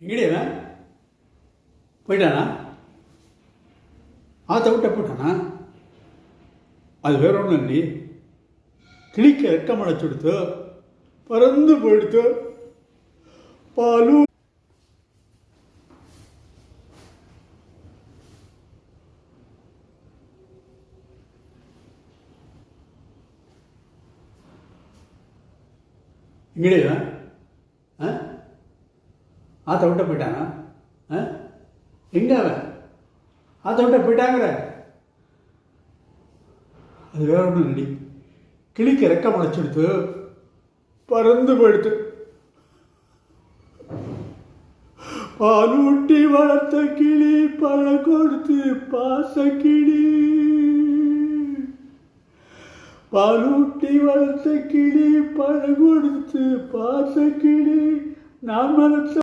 எங்கடியா போயிட்டானா? ஆற்ற விட்ட போட்டானா? அது வேற ஒன்றும் இல்லடி, கிளிக்க ரெக்கம் அடைச்சுடுத்து, பறந்து போயிடுத்து. பாலு எங்கடியா ஆற்ற விட்ட போயிட்டானா? எங்க அவன் ஆற்ற விட்ட போயிட்டாங்கிற? அது வேற ஒன்றும் இல்லடி, கிளிக்க ரெக்கம் அடைச்சுடுத்து, பறந்து போயிடுத்து. பாலூட்டி வளர்த்த கிளி பழம் கொடுத்து பாச கிளி, பாலூட்டி வளர்த்த கிளி பழம் கொடுத்து பாச கிளி, நான் வளர்த்த